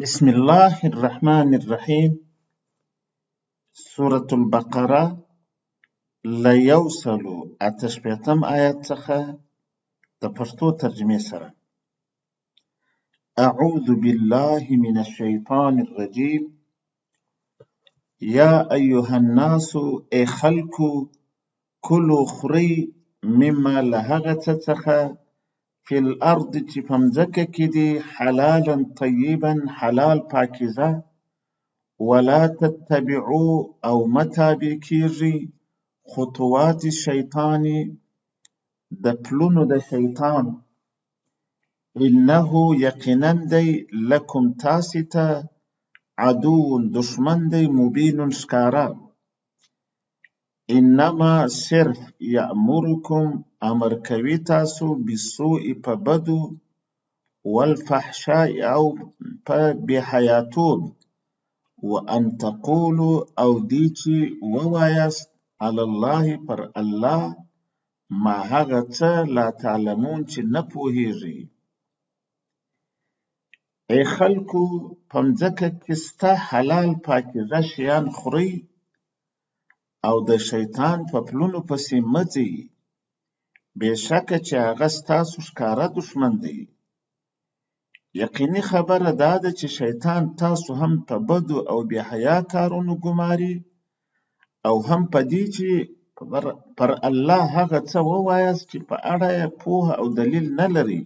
بسم الله الرحمن الرحیم. سورة البقره له 188 آیت څخه د پښتو ترجمې سره. اعوذ بالله من الشیطان الرجیم. یا ایها الناس، ای خلکو، کلو خورئ مما له هغه څه څخه فی الارض چې په مځکه کې دي، حلالا طیبا حلال پاکیزه، ولا تتبعوا او متابع کیږي خطوات الشیطان د پلونو د شیطان، انه یقینا دی لکم تاسې ته عدو دشمن دی مبین ښکاره. انما صرف یامرکم امر کوي تاسو بالسوء په بدو، والفحشاء او په بېحیاتوب، وان تقولوا او دی چې ووایاست علی الله پر الله ما هغه څه لا تعلمون چې نه پوهیږئ. ای خلکو، په مځکه کې سته حلال پاکیزه شیان خورئ او د شیطان په پلونو پسې مه ځئ، بېشکه چې هغه ستاسو ښکاره دښمن دی. یقیني خبره دا ده چې شیطان تاسو هم په بدو او بېحیا کارونو ګماري، او هم په دې چې پر الله هغه څه ووایاست چې په اړه یې پوهه او دلیل نه لرئ.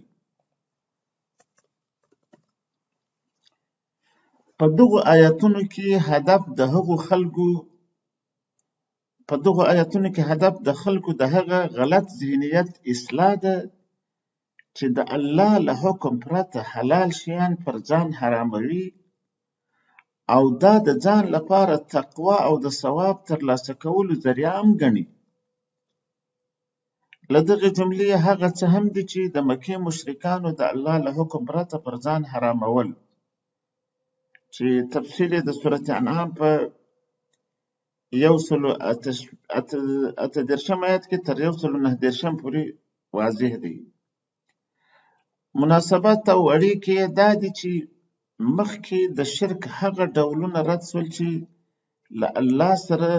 په دغو آیتونو کې هدف د خلکو د هغه غلط ذهنیت اصلاح ده چې د الله له حکم پرته حلال شیان پر ځان حراموي، او دا د ځان لپاره تقوا او د ثواب ترلاسه کولو ذریعه هم ګڼي. له دغې جملې هغه څه هم دي چې د مکې مشرکانو د الله له حکم پرته پر ځان حرامول، چې تفصیل یې د سورة انعام په 188 آیت کې تر 109 پورې واضح دی. مناسبت او اړیکې یې دا دي چې مخکې د شرک هغه ډولونه رد شول چې له الله سره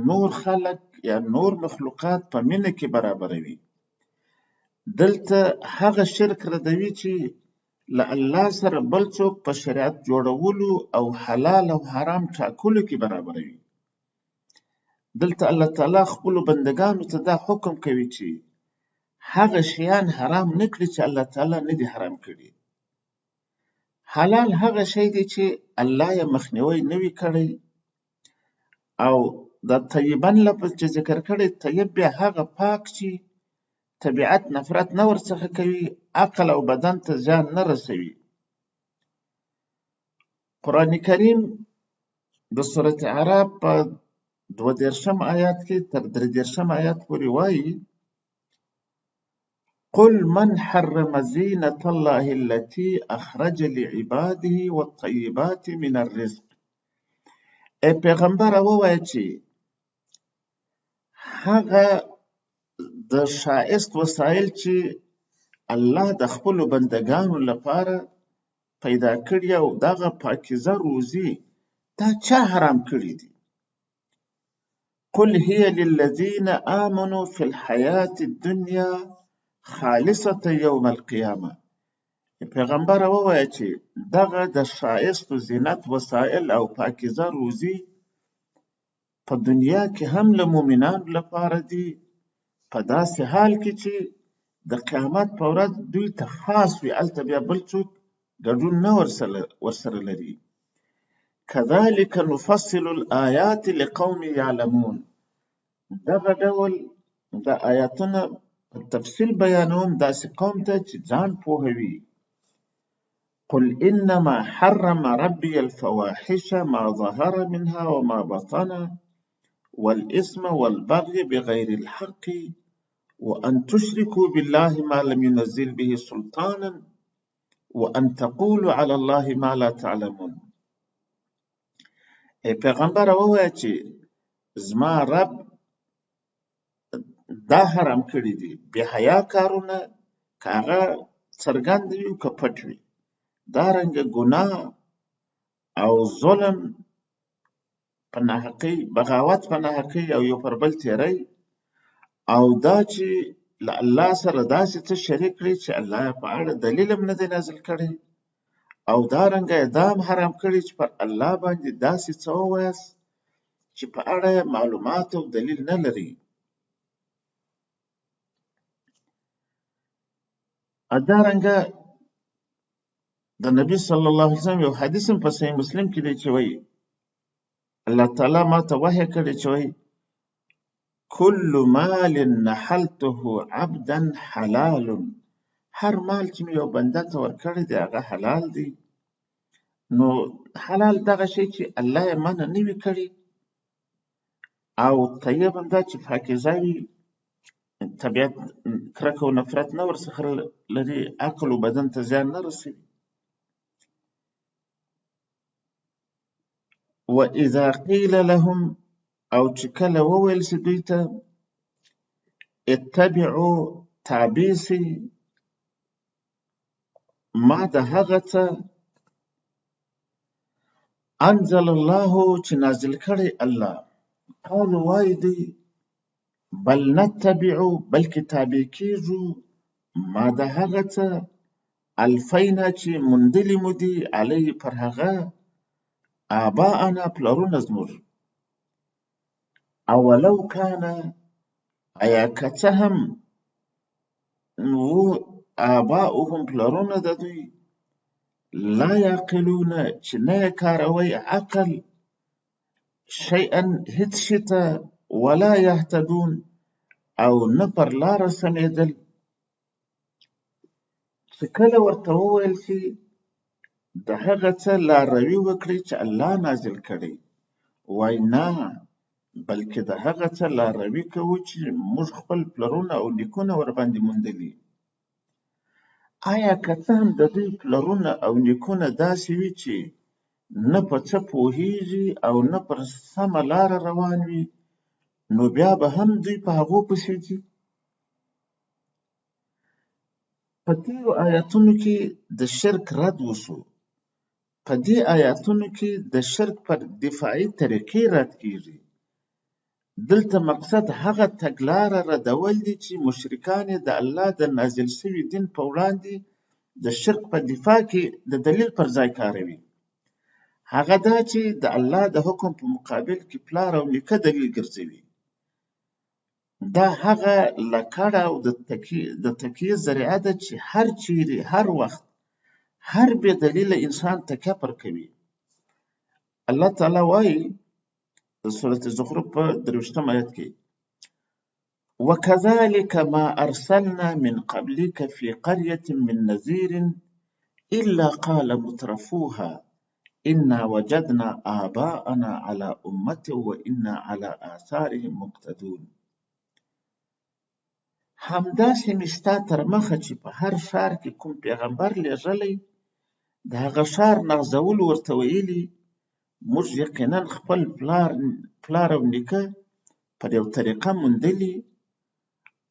نور خلک یا نور مخلوقات په مینه کې برابروي. دلته هغه شرک ردوي چې له الله سره بل څوک په شریعت جوړولو او حلال او حرام ټاکلو کې برابروي. دلته الله تعالی خپلو بندګانو ته دا حکم کوي چې هغه شیان حرام نه کړي چې الله تعالی نه دي حرام کړي. حلال هغه شی دی چې الله یې مخنیوی نه وي کړی، او د طیبن لفظ چې ذکر کړی، طیب بیا هغه پاک چې طبیعت نفرت نه ورڅخه کوي، عقل او بدن ته زیان نه رسوي. قرآن کریم د سورة اعراف په 32 آیات کې تر 33 آیات پورې وایي: قل من حرم زینة الله التي اخرج لعباده والطیبات من الرزق. ای پیغمبره ووایه چې هغه د ښایست وسایل چې الله د خپلو بندګانو لپاره پیدا کړي او دغه پاکیزه روزي، دا چا حرام کړي دي؟ قل هي للذین آمنوا فی الحیاة الدنیا خالصة یوم القیامه. پیغمبره ووایه چې دغه د ښایست و زینت وسایل او پاکیزه روزي په دنیا کې هم له مؤمنانو لپاره دي، په داسې حال کې چې د قیامت په ورځ دوی ته خاص وي، هلته بیا بل څوک ګډون نه ورسره لري. کذلک نفصل الآیات لقوم یعلمون. دغه ډول د آیاتونه په تفصیل بیانوم داسې قوم ته چې ځان پوهوي. قل انما حرم ربي الفواحش ما ظهر منها وما بطن والإثم والبغي بغير الحق وأن تشركوا بالله ما لم ينزل به سلطانا وأن تقولوا على الله ما لا تعلمون. ای پیغمبر ووایه چې زما رب دا حرام کړي دي، بې حیا کارونه، که هغه څرګند وي او که پټ وي، دارنګه ګناه او ظلم په ناحقۍ، بغاوت په ناحقۍ او یو پر بل تېری، او دا چې له الله سره داسې څه شریک کړي چې الله یې په اړه دلیل هم نه دی نازل کړی، او دارنګه یې دا هم حرام کړي چې پر الله باندې داسې څه ووایاست چې په اړه یې معلومات او دلیل نه لري. دارنګه د نبي صلی الله علیه وسلم یو حدیث هم په صحیح مسلم کې دی چې وایي الله تعالی ما ته وحی کړی چې وایي کل مال نحلته عبدا حلال، هر مال چې مې یو بنده ته ورکړی دی هغه حلال دی. نو حلال دغه شی چې الله یې منع نه وي کړی، او طیب هم دا چې پاکیزه وي، طبیعت کرکه او نفرت نه ورڅخه لري، عقل و بدن ته زیان نه رسوي. واذا قیل لهم، او چې کله وویل سي دوی ته اتبعوا، تابع سي، ما د هغه څه انزل الله چې نازل کړی الله، قالو وایي دوی بل نتبعو، بلکې تابع کیږو ما د هغه څه الفینا چې موندلي مو دي علیه پر هغه آباءنا پلرونه زموږ، اولو کانه ایا که څه هم و آباؤهم پلرونه د دوی لا یعقلون چې نه یې کاروي عقل شیئا هیڅ شي ته، ولا یهتدون او نه پر لاره سمېدل. چې کله ورته وویل شي د هغه څه لاروي وکړي چې الله نازل کړی، وای نه، بلکې د هغه څه لاروي کوو چې موږ خپل پلرونه او نیکونه ورباندې موندلي. آیا که څه هم د دوی پلرونه او نیکونه داسې وي چې نه په څه پوهیږي او نه پر سمه لاره روان وي، نو بیا به هم دوی په هغو پسې ځي. په تېرو آیاتونو کې د شرک رد وشو، په دې آیاتونو کې د شرک پر دفاعي طریقې رد کیږي. دلته مقصد هغه تګلاره ردول دي چې مشرکان د الله د نازل شوي دین په وړاندې د شرک په دفاع کې د دلیل پر ځای کاروي. هغه دا چې د الله د حکم په مقابل کې پلار او نیکه دلیل ګرځوي. دا هغه لکړه او د تکیې ذریعه ده چې هر چیرې هر وخت هر بې دلیله انسان تکیه پر کوي. الله تعالی وایي د سورة زخرف په 23 آیت کې وَكَذَلِكَ مَا أَرْسَلْنَا مِنْ قَبْلِكَ فِي قَرْيَةٍ مِّن نَذِيرٍ إِلَّا قَالَ مُتْرَفُوهَا إِنَّا وَجَدْنَا آبَاءَنَا عَلَى أُمَّةٍ وَإِنَّا عَلَى آثَارِهِمْ مُقْتَدُونَ. همداسې مې ستا تر مخه چې په هر ښار کې کوم پیغمبر لېږلی، د هغه ښار نغزولو ورته ویلي موږ یقینا خپل پلار او نیکه پر یو طریقه موندلي،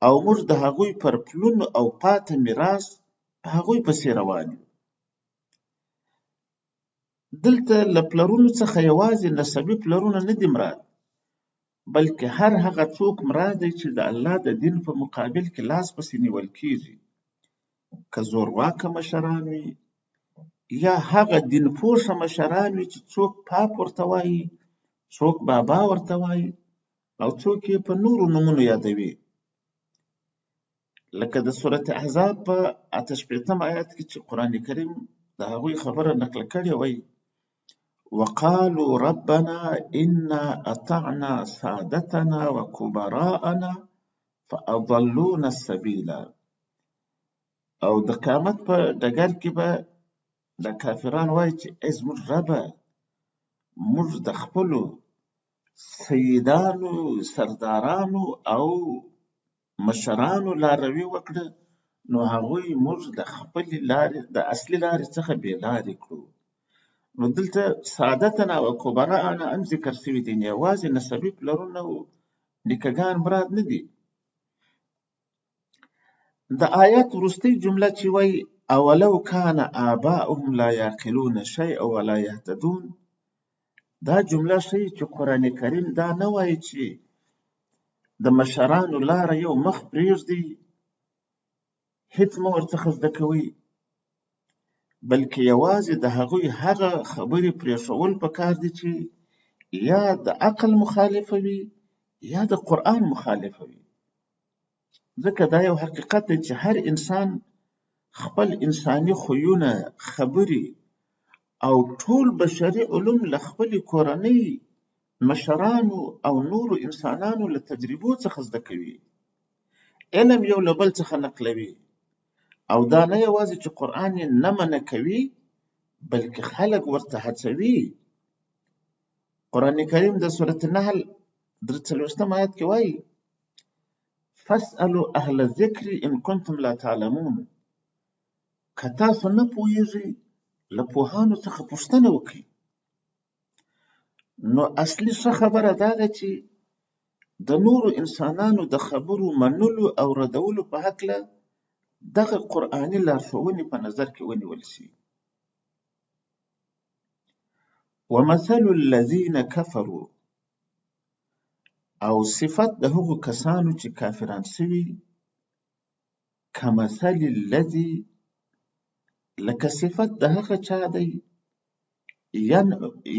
او موږ د هغوی پر پلونو او پاته میراث په هغوی پسې روان یو. دلته له پلرونو څخه یوازې نسبي پلرونه نه دي مراد، بلکې هر هغه څوک مراد دی چې د الله د دین په مقابل کې لاس پسې نیول کیږي، که زورواکه مشران وي یا هغه دین پوښه مشران وي چې څوک پاپ ورته وایي، څوک بابا ورته وایي، او څوک یې په نورو نومونو یادوي. لکه د سورة احزاب په 88 آیات کې چې قرآن کریم د هغوی خبره نقل کړې وایي وقالوا ربنا إنا أطعنا سادتنا وكبراءنا فأضلونا السبيل. او د قیامت په ډګر کې به د کافران وایي چې ای زموږ ربه، موږ د خپلو سیدانو، سردارانو او مشرانو لاروي وکړه، نو هغوی موږ د خپلې لارې د اصلي لارې څخه بې لارې کړو. نو دلته سادتنا او کبراءنا هم ذکر شوي دي، یوازې نسبي پلرونه او نیکهګان مراد نه دي. د آیات وروستۍ جمله چې وایي اولو کان آباؤهم لا یعقلون شیئا ولا یهتدون. دا جمله ښیي چې قرآن کریم دا نه وایي چې د مشرانو لاره یو مخ پرېږدئ، هېڅ مه ورڅخه زده کوئ، بلکې یوازې د هغوی هغه خبرې پرېښول پکار دي چې یا د عقل مخالفه وي یا د قرآن مخالفه وي. ځکه دا یو حقیقت دی چې هر انسان خپل انساني خویونه، خبرې او ټول بشري علوم له خپلې کورنۍ، مشرانو او نورو انسانانو له تجربو څخه زده کوي. علم یو له بل څخه نقلوي، او دا نه یوازې چې قرآن یې نه منع کوي بلکې خلک ورته هڅوي. قرآن کریم د سورة نحل 43 آیت کې وایي فاسألوا اهل الذکر ان کنتم لا تعلمون. که تاسو نه پوهیږئ له پوهانو څخه پوښتنه وکړئ. نو اصلي ښه خبره دا ده چې د نورو انسانانو د خبرو منلو او ردولو په هکله دغه قرآني لارښوونې په نظر کې ونیول شي. ومثل الذین کفروا، او صفت د هغو کسانو چې کافران سوي، کمثل الذي، لکه صفت د هغه چا دی،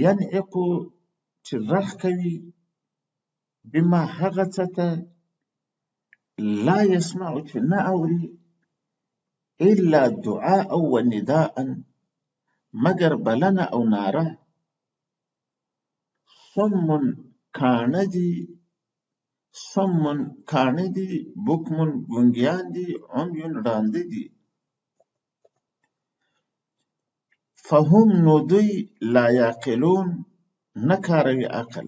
ینعق چې غږ کوي، بما هغه څه ته، لا یسمع چې نه اوري، الا دعاء و نداء، مگر بلنه او ناره، صم کاڼه دي، بکمن ګونګیان دي، عمي ړانده دي. فهم نو دوی لا یعقلون نه کاروي عقل.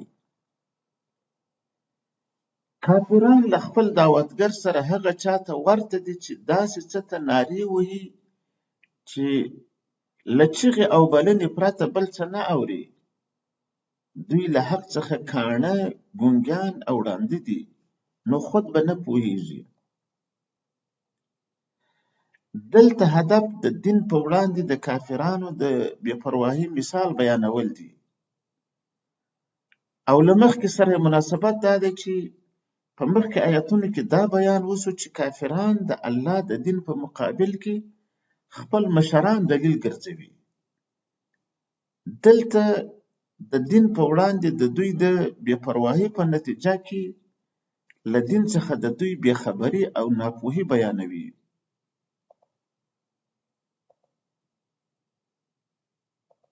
کافران له خپل دعوتګر سره هغه چاته ورته دي چې داسې څه ته نارې وهي چې له چغې او بلنې پرته بل څه نه اوري. دوی له حق څخه کاڼه، ګونګیان او ړانده دي، نو خود به نه پوهیږي. دلته هدف د دین په وړاندې د کافرانو د بې پرواهۍ مثال بیانول دي. او له مخکې سره مناسبت دا دی چې په مخکې آیتونو کې دا بیان وشو چې کافران د الله د دین په مقابل کې خپل مشران دلیل ګرځوي. دلته د دین په وړاندې د دوی د بې پرواهۍ په نتیجه کې له دین څخه د دوی بې خبري او ناپوهي بیانوي.